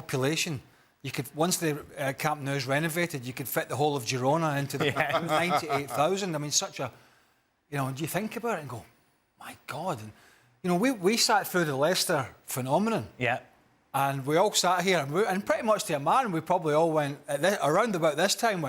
population, you could, once the Camp Nou is renovated, you could fit the whole of Girona into the 98,000. I mean, such a, do you think about it and go, my God. And, we sat through the Leicester phenomenon. Yeah. And we all sat here, and pretty much to a man, we probably all went, around about this time,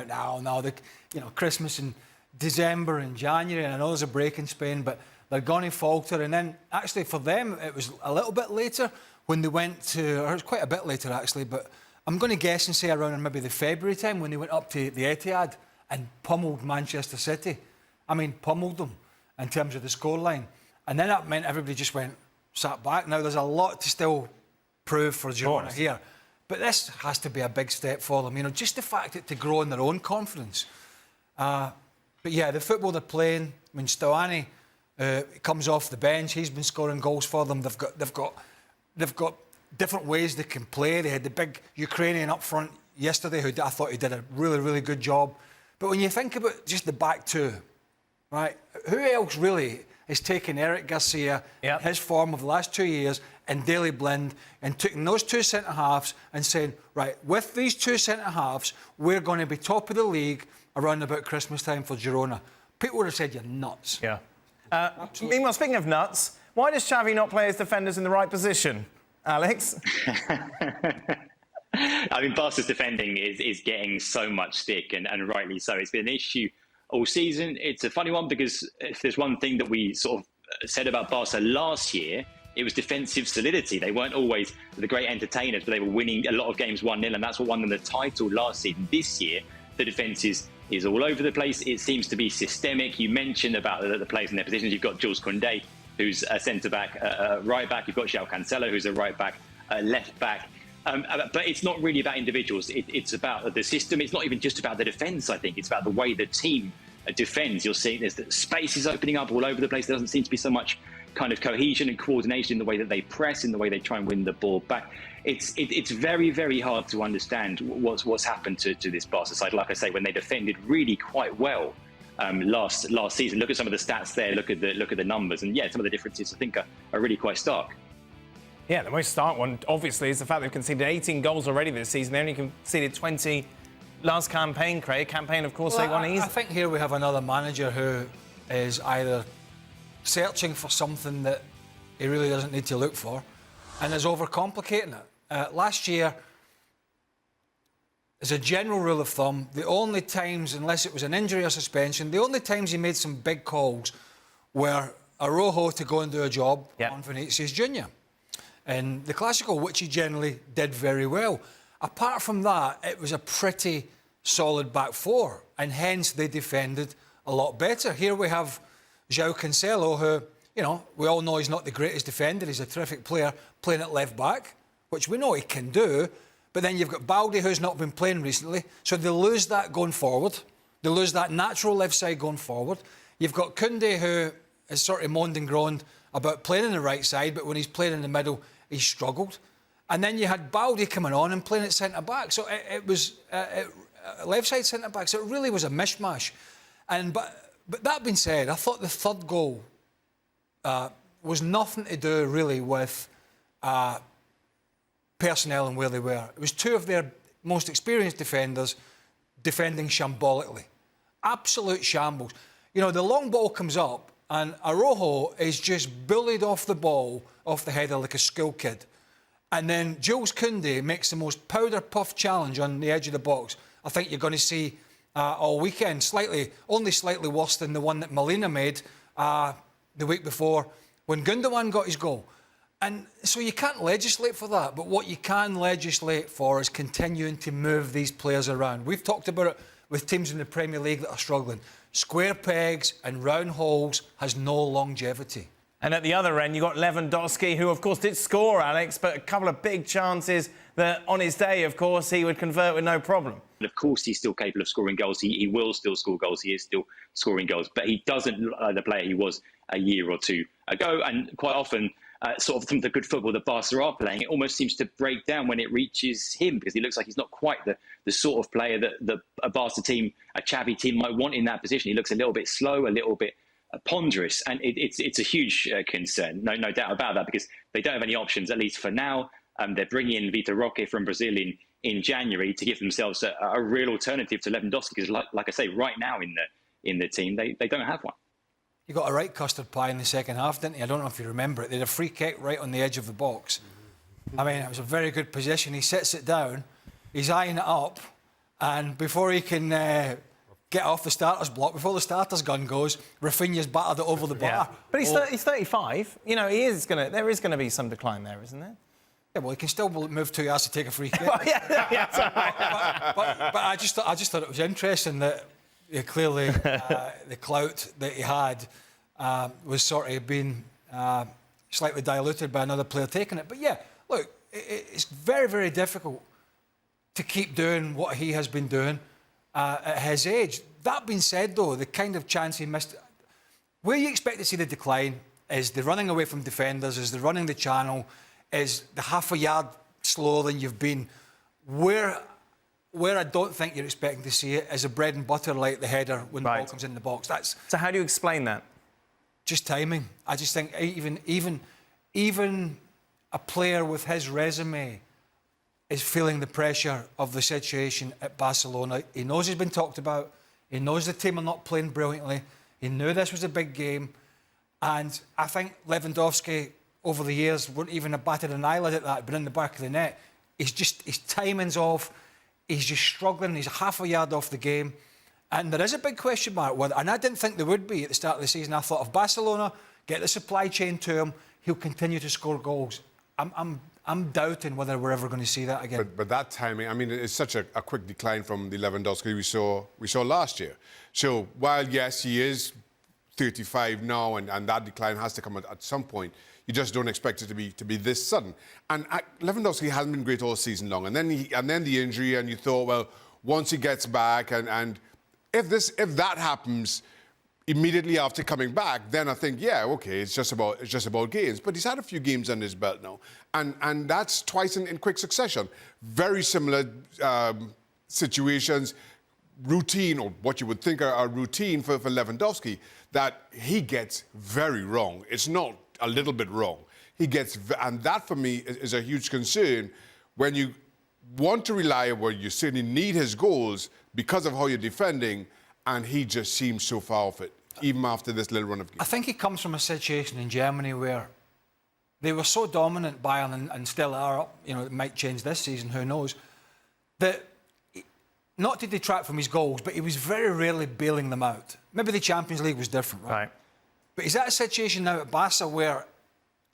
Christmas in December and January, and I know there's a break in Spain, but they're going to falter. And then, actually, for them, it was a little bit later when they went to, or it was quite a bit later, actually, but I'm going to guess and say around maybe the February time when they went up to the Etihad and pummeled Manchester City. I mean, pummeled them in terms of the scoreline. And then that meant everybody just sat back. Now, there's a lot to still prove for Girona here. But this has to be a big step for them. Just the fact that to grow in their own confidence. But yeah, the football they're playing, I mean, Stoani comes off the bench. He's been scoring goals for them. They've got different ways they can play. They had the big Ukrainian up front yesterday who I thought he did a really, really good job. But when you think about just the back two, right, who else really is taking Eric Garcia, his form of the last 2 years, and Daley Blind, and taking those two centre-halves and saying, right, with these two centre-halves, we're going to be top of the league around about Christmas time for Girona. People would have said, you're nuts. Yeah. Meanwhile, speaking of nuts, why does Xavi not play his defenders in the right position? Alex? I mean, Barca's defending is getting so much stick, and rightly so. It's been an issue all season. It's a funny one because if there's one thing that we sort of said about Barca last year, it was defensive solidity. They weren't always the great entertainers, but they were winning a lot of games 1-0, and that's what won them the title last season. This year, the defence is all over the place. It seems to be systemic. You mentioned about the players in their positions. You've got Jules Koundé, who's a centre-back, right-back. You've got João Cancelo, who's a right-back, left-back. But it's not really about individuals. It's about the system. It's not even just about the defence, I think. It's about the way the team defends. You'll see there's the spaces opening up all over the place. There doesn't seem to be so much kind of cohesion and coordination in the way that they press, in the way they try and win the ball back. It's very, very hard to understand what's happened to this Barca side. Like I say, when they defended really quite well last season. Look at some of the stats there. Look at the numbers, and yeah, some of the differences I think are really quite stark. Yeah, the most stark one, obviously, is the fact they've conceded 18 goals already this season. They only conceded 20 last campaign, Craig. Campaign, of course, they won easily. I think here we have another manager who is either searching for something that he really doesn't need to look for and is overcomplicating it. Last year, as a general rule of thumb, the only times, unless it was an injury or suspension, the only times he made some big calls were Araujo to go and do a job on Vinicius Junior in the Clásico, which he generally did very well. Apart from that, it was a pretty solid back four, and hence they defended a lot better. Here we have João Cancelo, who, we all know he's not the greatest defender. He's a terrific player playing at left back, which we know he can do. But then you've got Balde, who's not been playing recently, so they lose that going forward. They lose that natural left side going forward. You've got Koundé, who has sort of moaned and groaned about playing on the right side, but when he's playing in the middle, he struggled. And then you had Balde coming on and playing at centre-back. So it was left-side centre-back, so it really was a mishmash. But that being said, I thought the third goal was nothing to do, really, with personnel and where they were. It was two of their most experienced defenders defending shambolically. Absolute shambles. The long ball comes up and Araujo is just bullied off the ball, off the header like a school kid. And then Jules Koundé makes the most powder-puff challenge on the edge of the box I think you're going to see all weekend. Only slightly worse than the one that Molina made the week before when Gundogan got his goal. And so you can't legislate for that, but what you can legislate for is continuing to move these players around. We've talked about it with teams in the Premier League that are struggling. Square pegs and round holes has no longevity. And at the other end, you've got Lewandowski, who, of course, did score, Alex, but a couple of big chances that, on his day, of course, he would convert with no problem. Of course, he's still capable of scoring goals. He will still score goals. He is still scoring goals. But he doesn't look like the player he was a year or two ago. And quite often, sort of some of the good football that Barca are playing, it almost seems to break down when it reaches him, because he looks like he's not quite the sort of player that a Barca team, a Xavi team might want in that position. He looks a little bit slow, a little bit ponderous, and it's a huge concern, no doubt about that, because they don't have any options, at least for now. They're bringing in Vitor Roque from Brazil in January to give themselves a real alternative to Lewandowski. Because, like I say, right now in the team, they don't have one. He got a right custard pie in the second half, didn't he? I don't know if you remember it. They had a free kick right on the edge of the box. I mean, it was a very good position. He sits it down, he's eyeing it up, and before he can get off the starter's block, before the starter's gun goes, Rafinha's battered it over the bar. Yeah. But he's 35. You know, there is going to be some decline there, isn't there? Yeah, well, he can still move 2 yards to take a free kick. Well, yeah, but I just thought it was interesting that clearly the clout that he had was sort of being slightly diluted by another player taking it. But yeah, look, it's very, very difficult to keep doing what he has been doing at his age. That being said, though, the kind of chance he missed, where you expect to see the decline is the running away from defenders, is the running the channel, is the half a yard slower than you've been. Where I don't think you're expecting to see it is a bread and butter like the header when the ball comes in the box. So how do you explain that? Just timing. I just think even a player with his resume is feeling the pressure of the situation at Barcelona. He knows he's been talked about. He knows the team are not playing brilliantly. He knew this was a big game. And I think Lewandowski, over the years, wouldn't even have batted an eyelid at that, but in the back of the net. His timing's off. He's just struggling. He's half a yard off the game. And there is a big question mark whether, and I didn't think there would be at the start of the season. I thought if Barcelona get the supply chain to him, he'll continue to score goals. I'm doubting whether we're ever going to see that again. But that timing, I mean, it's such a quick decline from the Lewandowski we saw last year. So while, yes, he is 35 now, and that decline has to come at some point, you just don't expect it to be this sudden. And Lewandowski hasn't been great all season long. And then the injury, and you thought, well, once he gets back, and if that happens immediately after coming back, then I think, yeah, okay, it's just about games. But he's had a few games under his belt now, and that's twice in quick succession. Very similar situations, routine, or what you would think are routine for Lewandowski, that he gets very wrong. It's not a little bit wrong. And that for me is a huge concern when you want to rely on, where you certainly need his goals because of how you're defending, and he just seems so far off it, even after this little run of games. I think he comes from a situation in Germany where they were so dominant, Bayern, and still are. You know, it might change this season, who knows, that not to detract from his goals, but he was very rarely bailing them out. Maybe the Champions League was different, right? But he's at a situation now at Barca where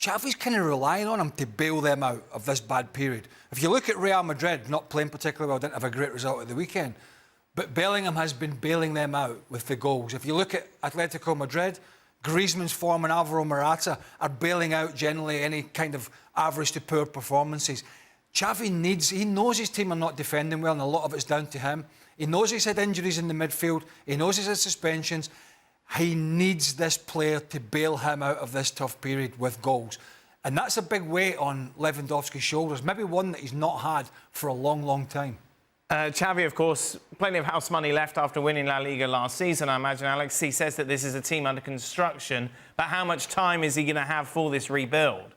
Xavi's kind of relying on him to bail them out of this bad period. If you look at Real Madrid, not playing particularly well, didn't have a great result at the weekend, but Bellingham has been bailing them out with the goals. If you look at Atletico Madrid, Griezmann's form and Alvaro Morata are bailing out generally any kind of average to poor performances. Xavi he knows his team are not defending well, and a lot of it's down to him. He knows he's had injuries in the midfield. He knows he's had suspensions. He needs this player to bail him out of this tough period with goals. And that's a big weight on Lewandowski's shoulders, maybe one that he's not had for a long, long time. Xavi, of course, plenty of house money left after winning La Liga last season, I imagine, Alex. He says that this is a team under construction, but how much time is he going to have for this rebuild?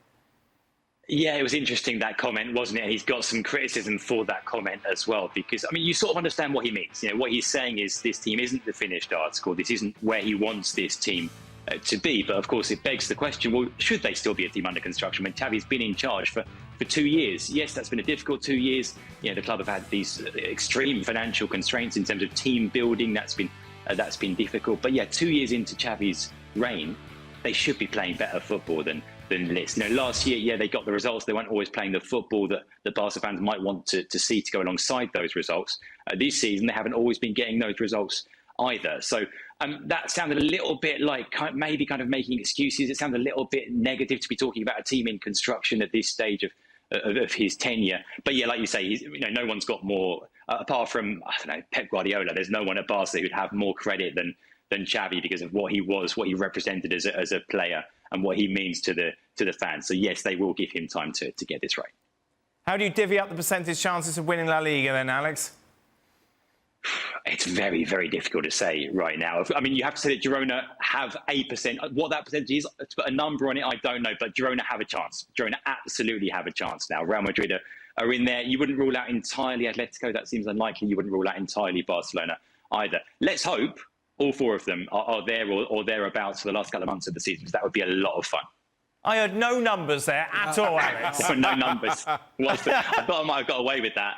Yeah, it was interesting, that comment, wasn't it? He's got some criticism for that comment as well, because, I mean, you sort of understand what he means. You know, what he's saying is this team isn't the finished article. This isn't where he wants this team to be. But, of course, it begs the question, well, should they still be a team under construction when Xavi's been in charge for 2 years? Yes, that's been a difficult 2 years. You know, the club have had these extreme financial constraints in terms of team building. That's been difficult. But, yeah, 2 years into Xavi's reign, they should be playing better football than this. You know, last year, yeah, they got the results. They weren't always playing the football that the Barca fans might want to see to go alongside those results. This season, they haven't always been getting those results either. So that sounded a little bit like maybe kind of making excuses. It sounded a little bit negative to be talking about a team in construction at this stage of his tenure. But yeah, like you say, no one's got more, apart from, I don't know, Pep Guardiola, there's no one at Barca who'd have more credit than Xavi because of what he was, what he represented as a player, and what he means to the fans. So yes, they will give him time to get this right. How do you divvy up the percentage chances of winning La Liga then, Alex? It's very, very difficult to say right now. I mean, you have to say that Girona have a percent. What that percentage is, to put a number on it, I don't know. But Girona have a chance. Girona absolutely have a chance now. Real Madrid are in there. You wouldn't rule out entirely Atletico. That seems unlikely. You wouldn't rule out entirely Barcelona either. Let's hope all four of them are there or thereabouts for the last couple of months of the season, because that would be a lot of fun. I heard no numbers there at all, Alex. There were no numbers. I thought I might have got away with that.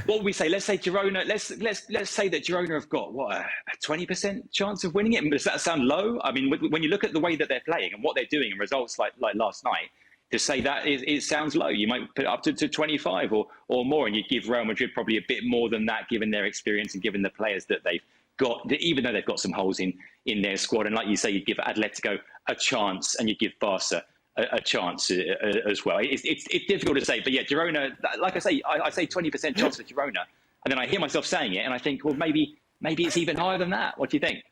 What would we say? Let's say Girona. Let's say that Girona have got what, a 20% chance of winning it. Does that sound low? I mean, when you look at the way that they're playing and what they're doing and results like last night, to say that it sounds low. You might put it up to 25 or more, and you give Real Madrid probably a bit more than that, given their experience and given the players that they've got, even though they've got some holes in their squad. And like you say, you'd give Atletico a chance, and you'd give Barca a chance as well. It's difficult to say, but yeah, Girona, like I say 20% chance for Girona, and then I hear myself saying it, and I think, well, maybe it's even higher than that. What do you think?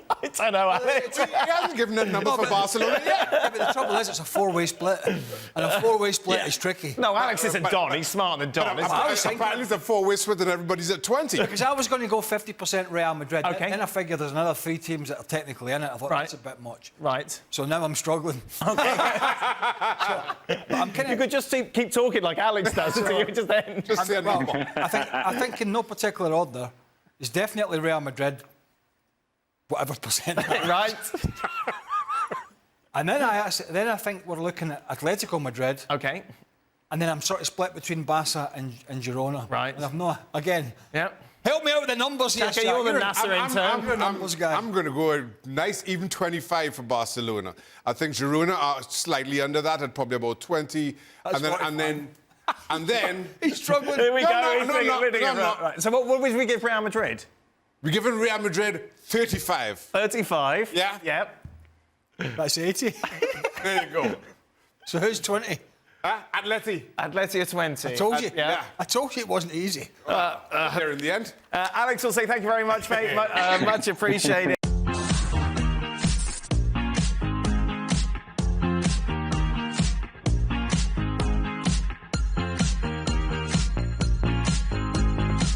I don't know, Alex. He hasn't given a number for Barcelona yet. Yeah, but the trouble is, it's a four-way split, and a four-way split is tricky. No, Alex isn't Don. He's smarter than Don, isn't he? Apparently it's a four-way split and everybody's at 20. Because I was going to go 50% Real Madrid. Okay. Then I figured there's another 3 teams that are technically in it. I thought that's a bit much. Right. So now I'm struggling. Okay. But I'm kind You could just keep talking like Alex does. So you just then. Just say a number. I think in no particular order, it's definitely Real Madrid, whatever percent. Right. And then I think we're looking at Atletico Madrid. Okay. And then I'm sort of split between Barca and Girona. Right. And I've no, again, Yep. help me out with the numbers here, Shaka, you're the Nasser intern. You're a numbers guy. I'm going to go a nice even 25 for Barcelona. I think Girona are slightly under that at probably about 20. And then He's struggling. Here we go. No. Right. So what would we give Real Madrid? we're giving Real Madrid 35. 35. Yeah. Yep. That's 80. There you go. So who's 20? Atleti. Atleti 20. I told you. Yeah. I told you it wasn't easy. There in the end. Alex will say thank you very much, mate. Much appreciated.